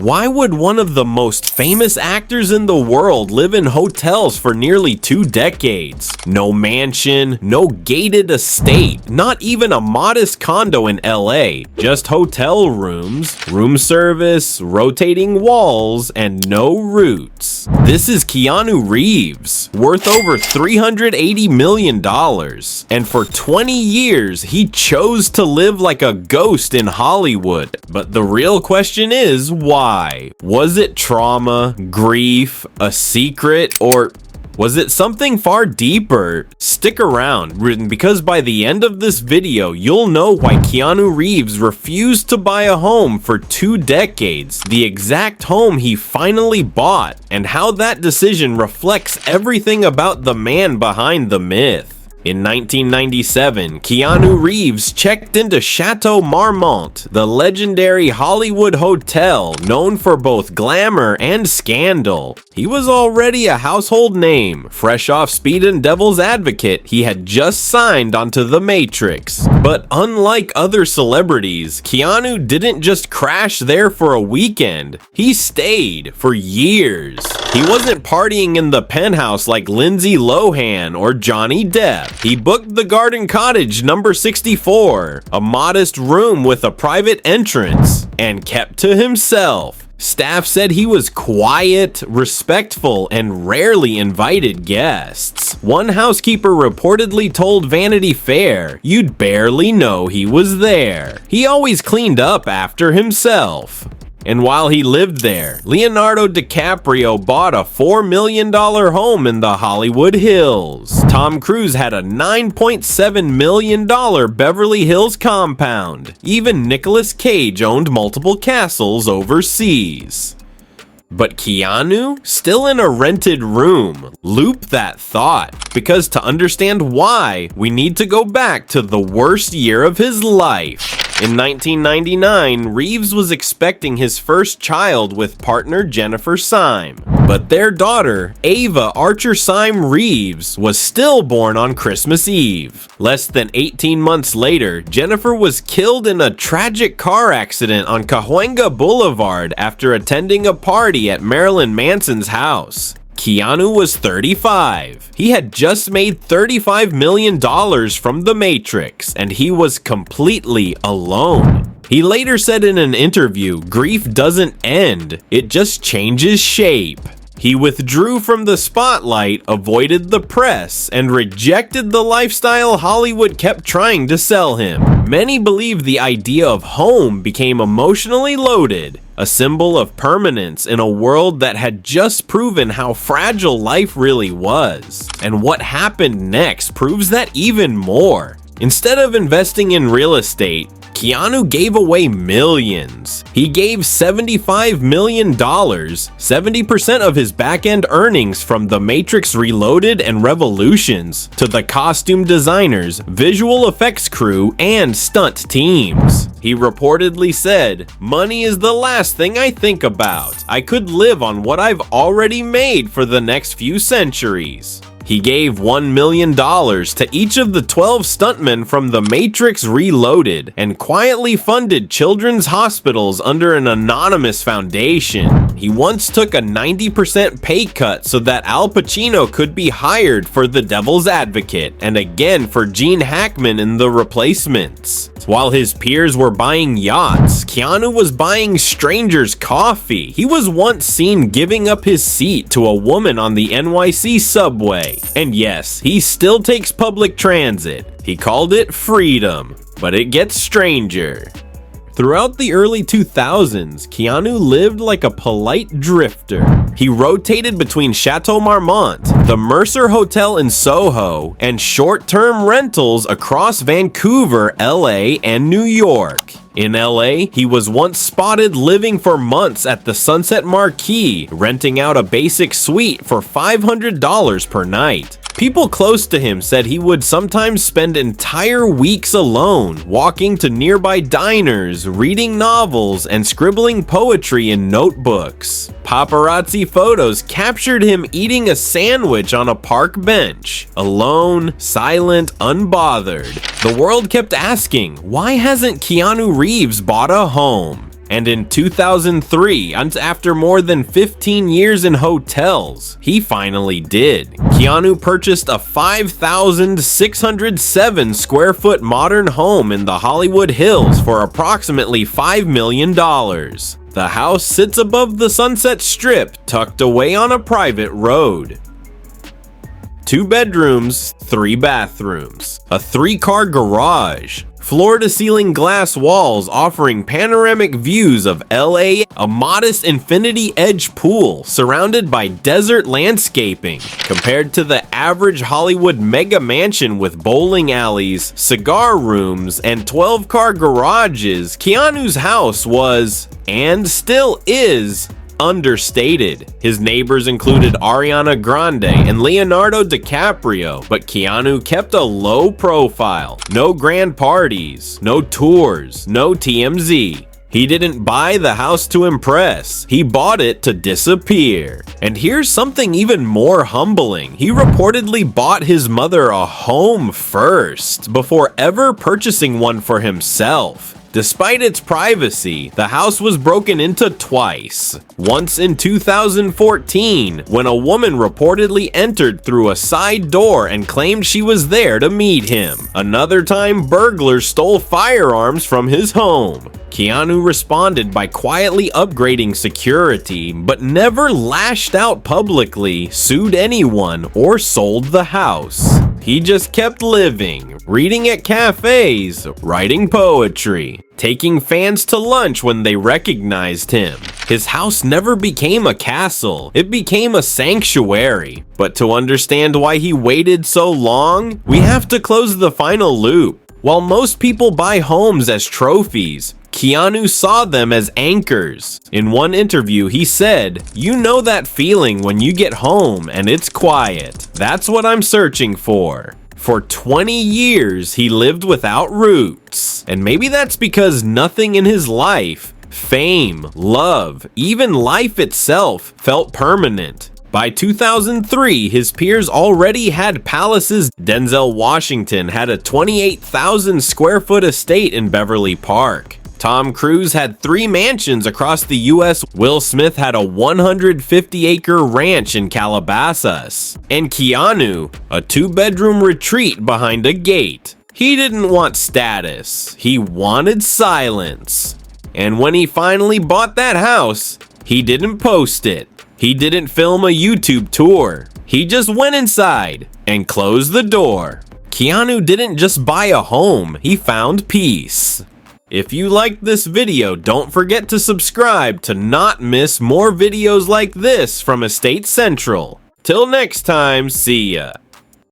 Why would one of the most famous actors in the world live in hotels for nearly 2 decades? No mansion, no gated estate, not even a modest condo in LA, just hotel rooms, room service, rotating walls, and no roots. This is Keanu Reeves, worth over $380 million, and for 20 years he chose to live like a ghost in Hollywood. But the real question is, why? Was it trauma, grief, a secret, or was it something far deeper? Stick around, because by the end of this video, you'll know why Keanu Reeves refused to buy a home for 2 decades, the exact home he finally bought, and how that decision reflects everything about the man behind the myth. In 1997, Keanu Reeves checked into Chateau Marmont, the legendary Hollywood hotel known for both glamour and scandal. He was already a household name. Fresh off Speed and Devil's Advocate, he had just signed onto The Matrix. But unlike other celebrities, Keanu didn't just crash there for a weekend. He stayed for years. He wasn't partying in the penthouse like Lindsay Lohan or Johnny Depp. He booked the Garden Cottage number 64, a modest room with a private entrance, and kept to himself. Staff said he was quiet, respectful, and rarely invited guests. One housekeeper reportedly told Vanity Fair, "You'd barely know he was there. He always cleaned up after himself." And while he lived there, Leonardo DiCaprio bought a $4 million home in the Hollywood Hills. Tom Cruise had a $9.7 million Beverly Hills compound. Even Nicolas Cage owned multiple castles overseas. But Keanu? Still in a rented room. Loop that thought, because to understand why, we need to go back to the worst year of his life. In 1999, Reeves was expecting his first child with partner Jennifer Syme, but their daughter, Ava Archer Syme Reeves, was stillborn on Christmas Eve. Less than 18 months later, Jennifer was killed in a tragic car accident on Cahuenga Boulevard after attending a party at Marilyn Manson's house. Keanu was 35. He had just made $35 million from The Matrix, and he was completely alone. He later said in an interview, "Grief doesn't end, it just changes shape." He withdrew from the spotlight, avoided the press, and rejected the lifestyle Hollywood kept trying to sell him. Many believe the idea of home became emotionally loaded, a symbol of permanence in a world that had just proven how fragile life really was. And what happened next proves that even more. Instead of investing in real estate, Keanu gave away millions. He gave $75 million, 70% of his back-end earnings from The Matrix Reloaded and Revolutions, to the costume designers, visual effects crew, and stunt teams. He reportedly said, "Money is the last thing I think about. I could live on what I've already made for the next few centuries." He gave $1 million to each of the 12 stuntmen from The Matrix Reloaded and quietly funded children's hospitals under an anonymous foundation. He once took a 90% pay cut so that Al Pacino could be hired for The Devil's Advocate and again for Gene Hackman in The Replacements. While his peers were buying yachts, Keanu was buying strangers coffee. He was once seen giving up his seat to a woman on the NYC subway. And yes, he still takes public transit. He called it freedom, but it gets stranger. Throughout the early 2000s, Keanu lived like a polite drifter. He rotated between Chateau Marmont, the Mercer Hotel in Soho, and short-term rentals across Vancouver, LA, and New York. In LA, he was once spotted living for months at the Sunset Marquis, renting out a basic suite for $500 per night. People close to him said he would sometimes spend entire weeks alone, walking to nearby diners, reading novels, and scribbling poetry in notebooks. Paparazzi photos captured him eating a sandwich on a park bench, alone, silent, unbothered. The world kept asking, why hasn't Keanu Reeves bought a home? And in 2003, after more than 15 years in hotels, he finally did. Keanu purchased a 5,607 square foot modern home in the Hollywood Hills for approximately $5 million. The house sits above the Sunset Strip, tucked away on a private road. 2 bedrooms, 3 bathrooms, a 3-car garage, floor-to-ceiling glass walls offering panoramic views of LA, a modest infinity edge pool surrounded by desert landscaping. Compared to the average Hollywood mega mansion with bowling alleys, cigar rooms, and 12-car garages, Keanu's house was, and still is, understated. His neighbors included Ariana Grande and Leonardo DiCaprio, but Keanu kept a low profile. No grand parties, no tours, no TMZ. He didn't buy the house to impress, he bought it to disappear. And here's something even more humbling. He reportedly bought his mother a home first, before ever purchasing one for himself. Despite its privacy, the house was broken into twice. Once in 2014, when a woman reportedly entered through a side door and claimed she was there to meet him. Another time, burglars stole firearms from his home. Keanu responded by quietly upgrading security, but never lashed out publicly, sued anyone, or sold the house. He just kept living, reading at cafes, writing poetry, taking fans to lunch when they recognized him. His house never became a castle, it became a sanctuary. But to understand why he waited so long, we have to close the final loop. While most people buy homes as trophies, Keanu saw them as anchors. In one interview, he said, "You know that feeling when you get home and it's quiet. That's what I'm searching for." For 20 years, he lived without roots. And maybe that's because nothing in his life, fame, love, even life itself, felt permanent. By 2003, his peers already had palaces. Denzel Washington had a 28,000 square foot estate in Beverly Park. Tom Cruise had 3 mansions across the US. Will Smith had a 150-acre ranch in Calabasas. And Keanu, a 2-bedroom retreat behind a gate. He didn't want status, he wanted silence. And when he finally bought that house, he didn't post it. He didn't film a YouTube tour. He just went inside and closed the door. Keanu didn't just buy a home, he found peace. If you liked this video, don't forget to subscribe to not miss more videos like this from Estate Central. Till next time, see ya.